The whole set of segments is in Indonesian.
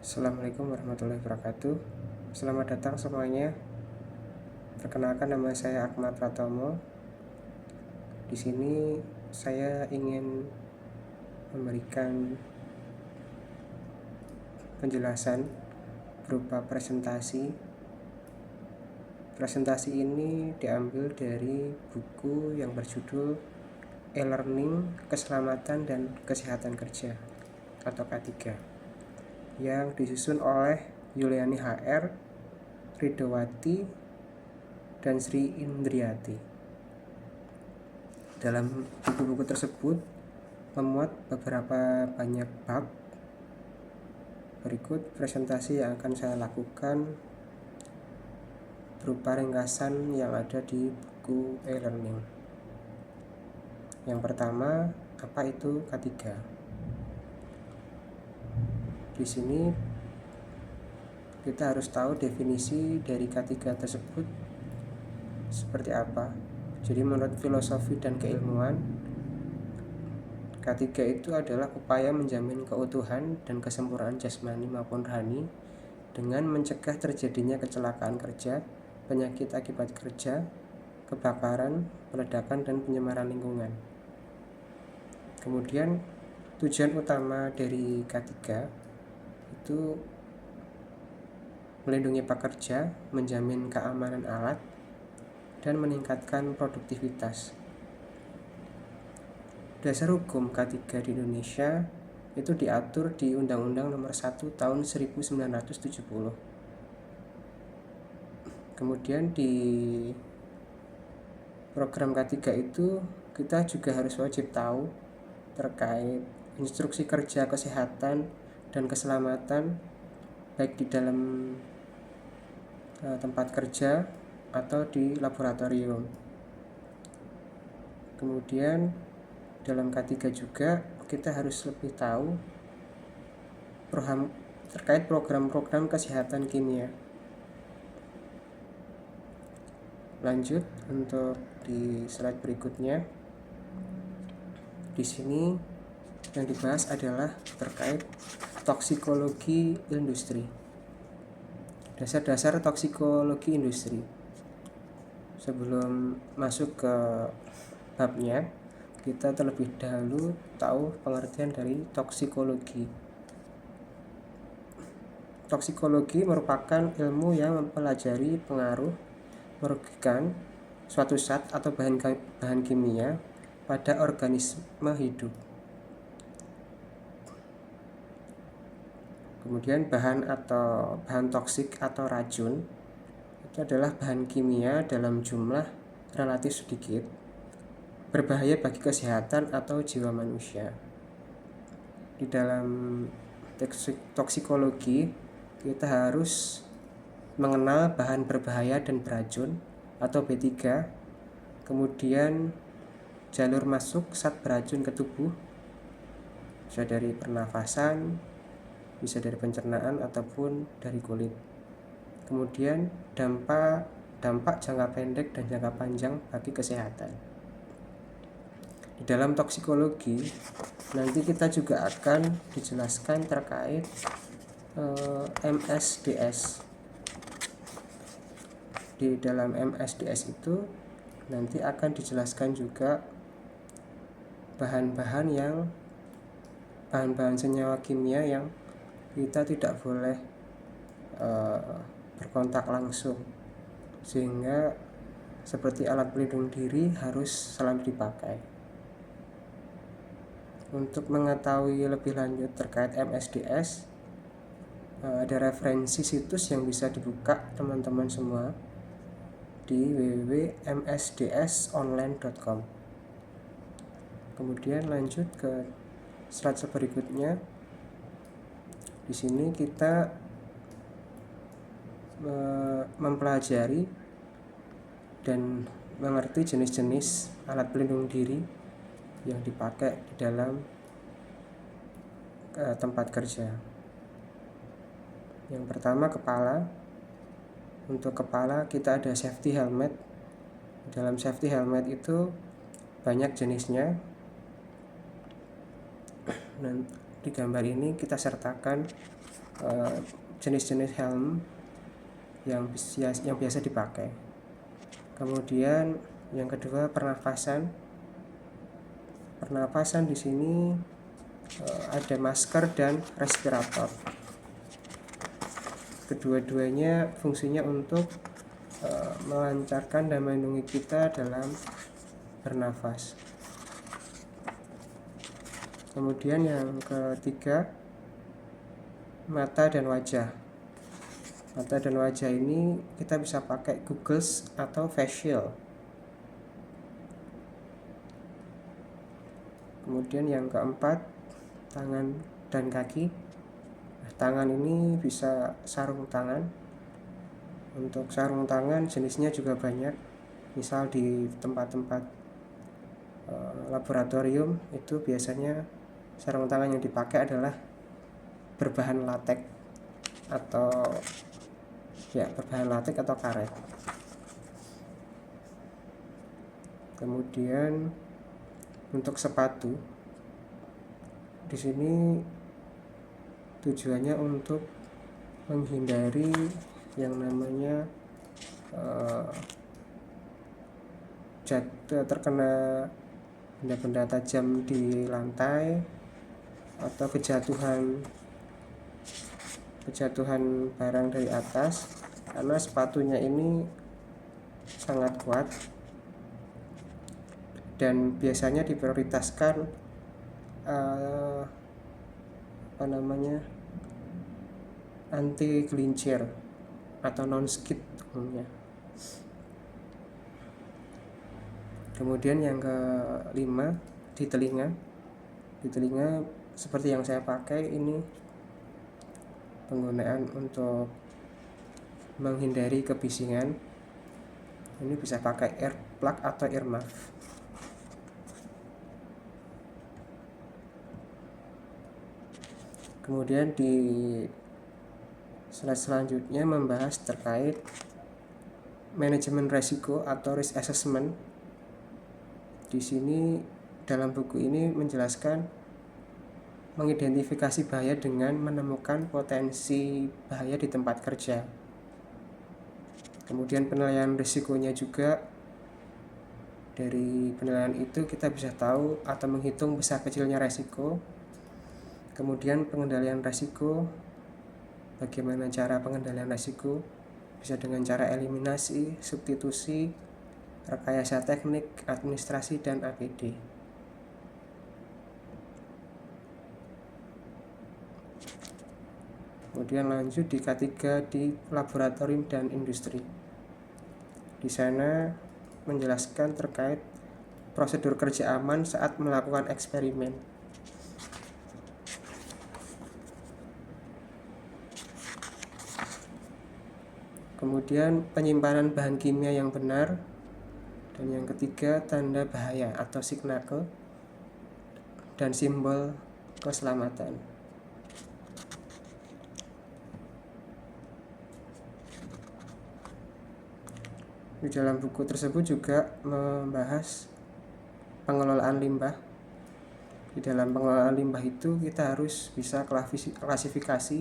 Assalamualaikum warahmatullahi wabarakatuh. Selamat datang semuanya. Perkenalkan, nama saya Ahmad Pratomo. Di sini saya ingin memberikan penjelasan berupa presentasi. Presentasi ini diambil dari buku yang berjudul E-Learning, Keselamatan dan Kesehatan Kerja atau K3, yang disusun oleh Yuliani HR, Ridowati, dan Sri Indriati. Dalam buku-buku tersebut memuat beberapa banyak bab. Berikut presentasi yang akan saya lakukan berupa ringkasan yang ada di buku e-learning. Yang pertama, apa itu K3? Di sini kita harus tahu definisi dari K3 tersebut seperti apa. Jadi menurut filosofi dan keilmuan, K3 itu adalah upaya menjamin keutuhan dan kesempurnaan jasmani maupun rohani dengan mencegah terjadinya kecelakaan kerja, penyakit akibat kerja, kebakaran, peledakan, dan pencemaran lingkungan. Kemudian tujuan utama dari K3 itu melindungi pekerja, menjamin keamanan alat, dan meningkatkan produktivitas. Dasar hukum K3 di Indonesia itu diatur di Undang-Undang Nomor 1 Tahun 1970. Kemudian di program K3 itu kita juga harus wajib tahu terkait instruksi kerja kesehatan dan keselamatan baik di dalam tempat kerja atau di laboratorium. Kemudian dalam K3 juga kita harus lebih tahu terkait program-program kesehatan kimia. Lanjut untuk di slide berikutnya. Di sini yang dibahas adalah terkait toksikologi industri. Dasar-dasar toksikologi industri. Sebelum masuk ke babnya, kita terlebih dahulu tahu pengertian dari toksikologi. Toksikologi merupakan ilmu yang mempelajari pengaruh merugikan suatu zat atau bahan kimia pada organisme hidup. Kemudian bahan toksik atau racun itu adalah bahan kimia dalam jumlah relatif sedikit, berbahaya bagi kesehatan atau jiwa manusia. Di dalam toksikologi kita harus mengenal bahan berbahaya dan beracun atau B3, kemudian jalur masuk zat beracun ke tubuh, bisa dari pernafasan, bisa dari pencernaan ataupun dari kulit. Kemudian dampak jangka pendek dan jangka panjang bagi kesehatan. Di dalam toksikologi nanti kita juga akan dijelaskan terkait MSDS. Di dalam MSDS itu nanti akan dijelaskan juga bahan-bahan senyawa kimia yang kita tidak boleh berkontak langsung, sehingga seperti alat pelindung diri harus selalu dipakai. Untuk mengetahui lebih lanjut terkait MSDS, ada referensi situs yang bisa dibuka teman-teman semua di www.msdsonline.com. Kemudian lanjut ke slide berikutnya. Di sini kita mempelajari dan mengerti jenis-jenis alat pelindung diri yang dipakai di dalam tempat kerja. Yang pertama, kepala. Untuk kepala kita ada safety helmet. Dalam safety helmet itu banyak jenisnya, di gambar ini kita sertakan jenis-jenis helm yang biasa dipakai. Kemudian yang kedua, pernafasan. Pernafasan di sini ada masker dan respirator. Kedua-duanya fungsinya untuk melancarkan dan melindungi kita dalam bernafas. Kemudian yang ketiga, mata dan wajah. Mata dan wajah ini kita bisa pakai goggles atau face shield. Kemudian yang keempat, tangan dan kaki. Tangan ini bisa sarung tangan. Untuk sarung tangan jenisnya juga banyak. Misal di tempat-tempat laboratorium itu biasanya sarung tangan yang dipakai adalah berbahan latex atau karet. Kemudian untuk sepatu, di sini tujuannya untuk menghindari yang namanya terkena benda-benda tajam di lantai atau kejatuhan barang dari atas, karena sepatunya ini sangat kuat dan biasanya diprioritaskan anti gelincir atau non skid umumnya. Kemudian yang kelima, di telinga seperti yang saya pakai ini, penggunaan untuk menghindari kebisingan. Ini bisa pakai earplug atau earmuff. Kemudian di slide selanjutnya membahas terkait manajemen resiko atau risk assessment. Di sini dalam buku ini menjelaskan mengidentifikasi bahaya dengan menemukan potensi bahaya di tempat kerja. Kemudian penilaian risikonya juga. Dari penilaian itu kita bisa tahu atau menghitung besar kecilnya resiko. Kemudian pengendalian resiko. Bagaimana cara pengendalian resiko? Bisa dengan cara eliminasi, substitusi, rekayasa teknik, administrasi, dan APD. Kemudian lanjut di K3 di laboratorium dan industri. Di sana menjelaskan terkait prosedur kerja aman saat melakukan eksperimen. Kemudian penyimpanan bahan kimia yang benar. Dan yang ketiga, tanda bahaya atau signal dan simbol keselamatan. Di dalam buku tersebut juga membahas pengelolaan limbah. Di dalam pengelolaan limbah itu kita harus bisa klasifikasi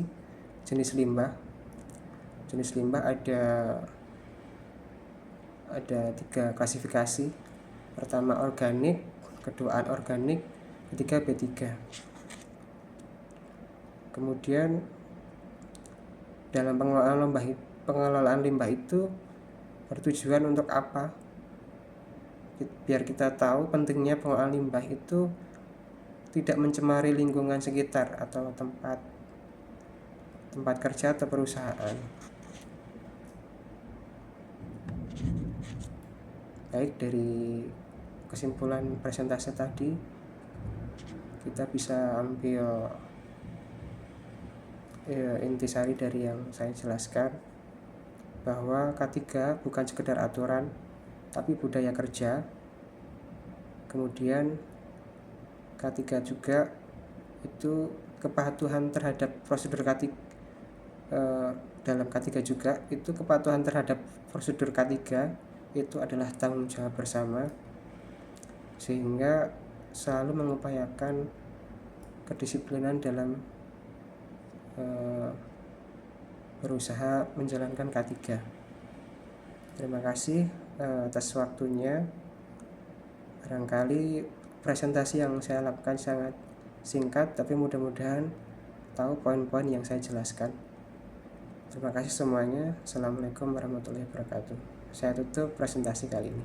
jenis limbah. Jenis limbah ada 3 klasifikasi. Pertama organik, kedua anorganik, ketiga B3. Kemudian dalam pengelolaan limbah itu bertujuan untuk apa? Biar kita tahu pentingnya pengelolaan limbah itu tidak mencemari lingkungan sekitar atau tempat kerja atau perusahaan. Baik, dari kesimpulan presentasi tadi kita bisa ambil intisari dari yang saya jelaskan, bahwa K3 bukan sekedar aturan tapi budaya kerja. Kemudian K3 juga itu kepatuhan terhadap prosedur K3 dalam K3 juga itu kepatuhan terhadap prosedur K3 itu adalah tanggung jawab bersama, sehingga selalu mengupayakan kedisiplinan dalam berusaha menjalankan K3. Terima kasih atas waktunya. Barangkali presentasi yang saya lakukan sangat singkat, tapi mudah-mudahan tahu poin-poin yang saya jelaskan. Terima kasih semuanya. Assalamualaikum warahmatullahi wabarakatuh. Saya tutup presentasi kali ini.